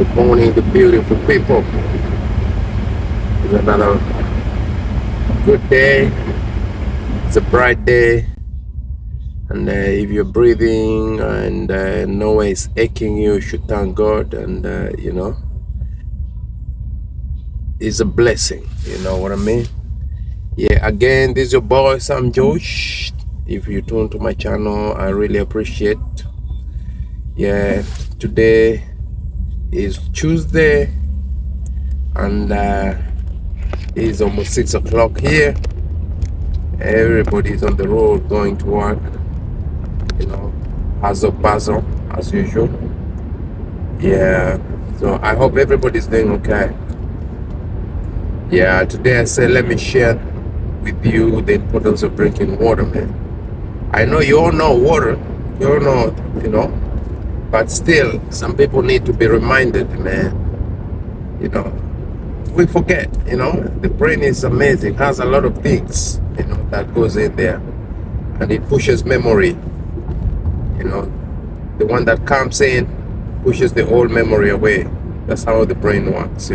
Good morning, the beautiful people. It's another good day. It's a bright day. And if you're breathing and nowhere is aching you should thank God. And, it's a blessing. You know what I mean? Yeah, again, this is your boy, Sam Josh. If you tune to my channel, I really appreciate. Yeah, today is Tuesday. And it's almost 6 o'clock here. Everybody's on the road going to work, hustle bustle as usual. Yeah, so I hope everybody's doing okay. Yeah, today I said let me share with you the importance of drinking water, man. I know you all know water, you all know, but still some people need to be reminded, man. We forget, the brain is amazing, has a lot of things, that goes in there, and it pushes memory, the one that comes in pushes the old memory away. That's how the brain works,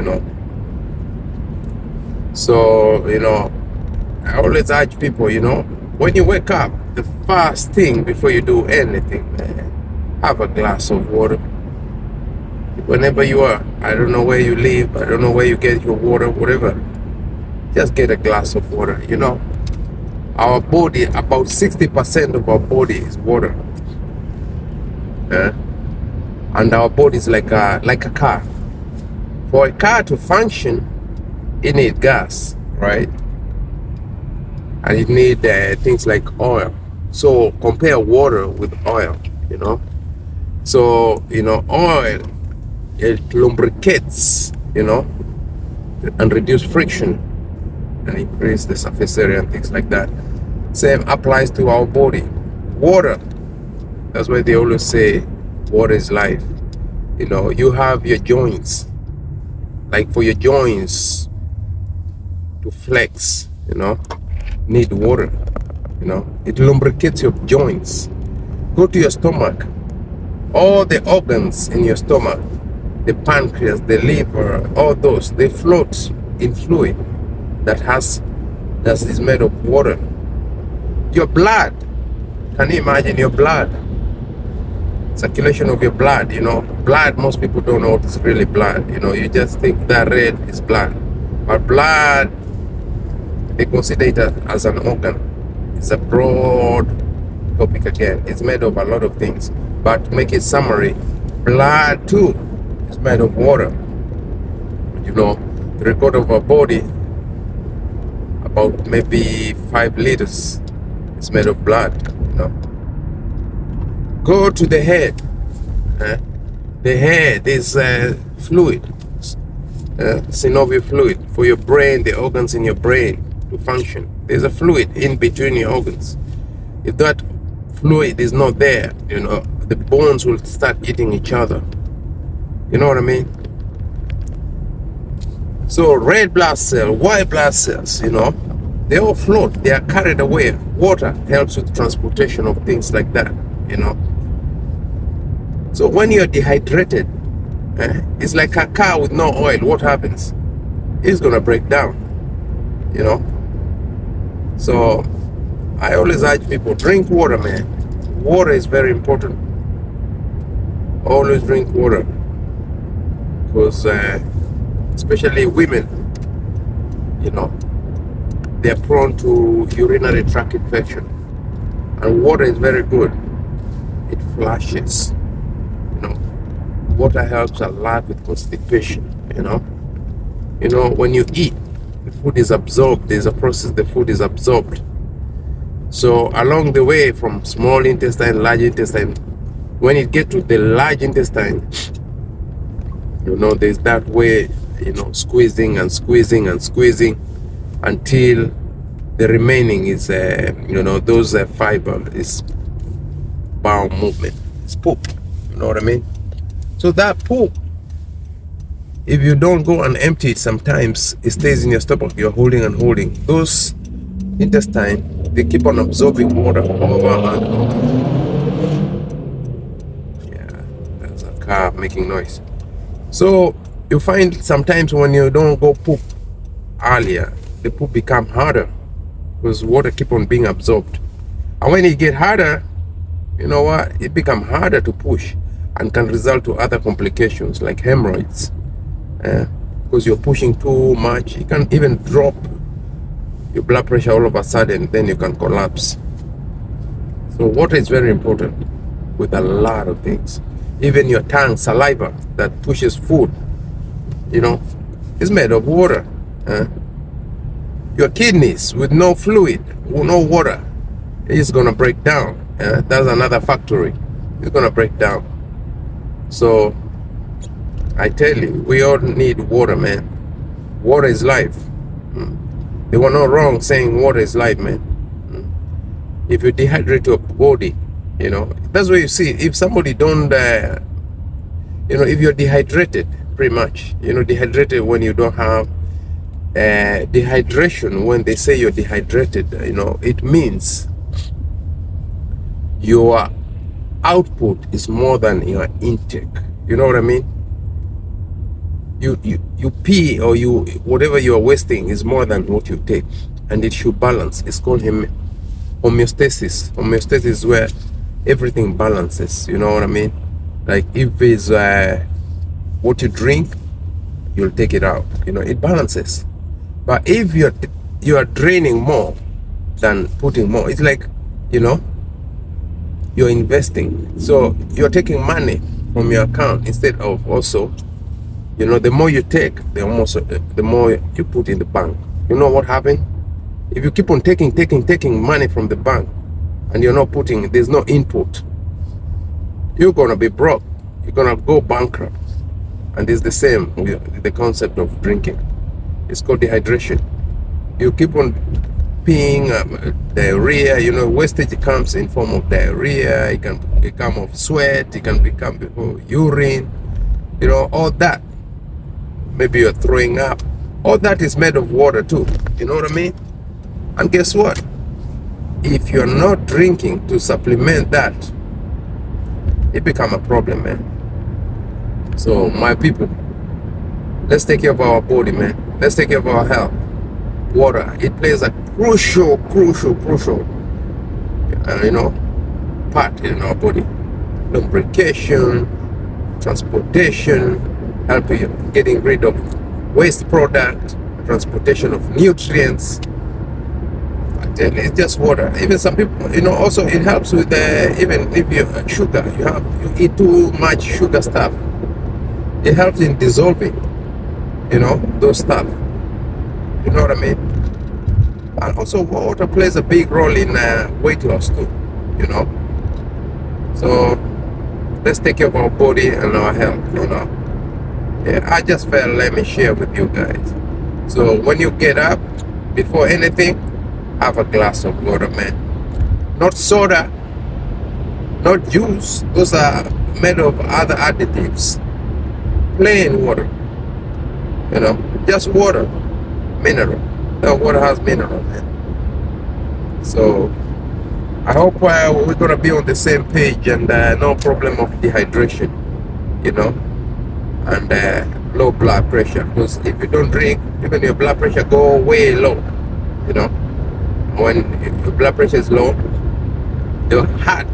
So, I always urge people, when you wake up, the first thing before you do anything, man, have a glass of water. Whenever you are, I don't know where you live, I don't know where you get your water, whatever, just get a glass of water. Our body, about 60% of our body is water. And our body is like a car. For a car to function, it needs gas, right? And it needs things like oil. So compare water with oil, So, oil, it lubricates, and reduce friction and increase the surface area and things like that. Same applies to our body. Water, that's why they always say water is life. You have your joints. Like for your joints to flex, need water. It lubricates your joints. Go to your stomach. All the organs in your stomach, the pancreas, the liver, all those, they float in fluid that is made of water. Your blood, can you imagine your blood? Circulation of your blood, blood, most people don't know what is really blood. You just think that red is blood. But blood, they consider it as an organ. It's a broad topic again. It's made of a lot of things. But to make it summary, blood too is made of water. The record of our body, about maybe 5 liters, is made of blood, Go to the head. The head is fluid, synovial fluid for your brain, the organs in your brain to function. There's a fluid in between your organs. If that fluid is not there, the bones will start eating each other. You know what I mean? So red blood cell, white blood cells, they all float. They are carried away. Water helps with transportation of things like that, So when you're dehydrated, it's like a car with no oil. What happens? It's gonna break down, So I always urge people, drink water, man. Water is very important. Always drink water, because especially women, they're prone to urinary tract infection, and water is very good. It flushes. Water helps a lot with constipation. When you eat, the food is absorbed. There's a process, the food is absorbed. So along the way from small intestine, large intestine, when it gets to the large intestine, there's that way, squeezing and squeezing and squeezing until the remaining is, those fiber is bowel movement. It's poop. You know what I mean? So that poop, if you don't go and empty it, sometimes it stays in your stomach. You're holding and holding. Those intestine, they keep on absorbing water over and over. Yeah, there's a car making noise. So you find sometimes when you don't go poop earlier, the poop become harder because water keep on being absorbed. And when it get harder, you know what? It become harder to push and can result to other complications like hemorrhoids. Because you're pushing too much, you can even drop your blood pressure all of a sudden, then you can collapse. So water is very important with a lot of things. Even your tongue, saliva that pushes food, you know, is made of water. Your kidneys with no fluid, no water, is gonna break down. That's another factory. It's gonna break down. So I tell you, we all need water, man. Water is life. They were not wrong saying water is life, man. If you dehydrate your body, you know, that's what you see. If somebody don't, you know, if you're dehydrated, pretty much, you know, dehydrated when you don't have dehydration. When they say you're dehydrated, you know, it means your output is more than your intake. You know what I mean? You pee, or you whatever you are wasting is more than what you take, and it should balance. It's called homeostasis. Homeostasis is where everything balances. You know what I mean? Like if it's what you drink, you'll take it out. You know, it balances. But if you are draining more than putting more, it's like, you know, you're investing. So you're taking money from your account instead of also, you know, the more you take, the more you put in the bank. You know what happened? If you keep on taking money from the bank and you're not putting, there's no input, you're gonna be broke. You're gonna go bankrupt. And it's the same with the concept of drinking. It's called dehydration. You keep on peeing, diarrhea. You know, wastage comes in form of diarrhea. It can become of sweat. It can become urine. You know, all that. Maybe you're throwing up. All that is made of water too. You know what I mean? And guess what? If you're not drinking to supplement that, it become a problem, man. So my people, let's take care of our body, man. Let's take care of our health. Water, it plays a crucial, you know, part in our body. Lubrication, transportation, help you getting rid of waste product, transportation of nutrients. But it's just water. Even some people, you know, also it helps with even if you sugar, you eat too much sugar stuff. It helps in dissolving, you know, those stuff. You know what I mean? And also water plays a big role in weight loss too, you know. So let's take care of our body and our health, you know. Yeah, I just felt let me share with you guys. So when you get up, before anything, have a glass of water, man. Not soda, not juice. Those are made of other additives. Plain water, you know, just water, mineral. That water has mineral, man. So I hope we're gonna be on the same page, and no problem of dehydration, you know, and low blood pressure. Because if you don't drink, even your blood pressure go way low, you know. When your blood pressure is low, your heart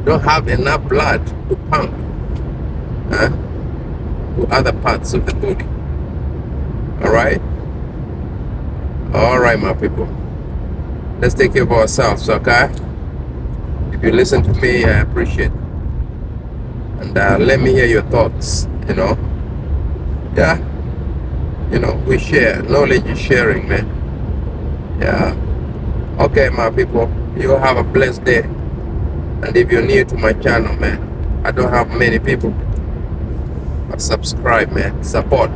don't have enough blood to pump to other parts of the body. All right, my people, let's take care of ourselves, okay? If you listen to me, I appreciate it. And let me hear your thoughts, you know. Yeah, you know, we share. Knowledge is sharing, man. Yeah. Okay, my people, you have a blessed day. And if you're new to my channel, man, I don't have many people, but subscribe, man. Support.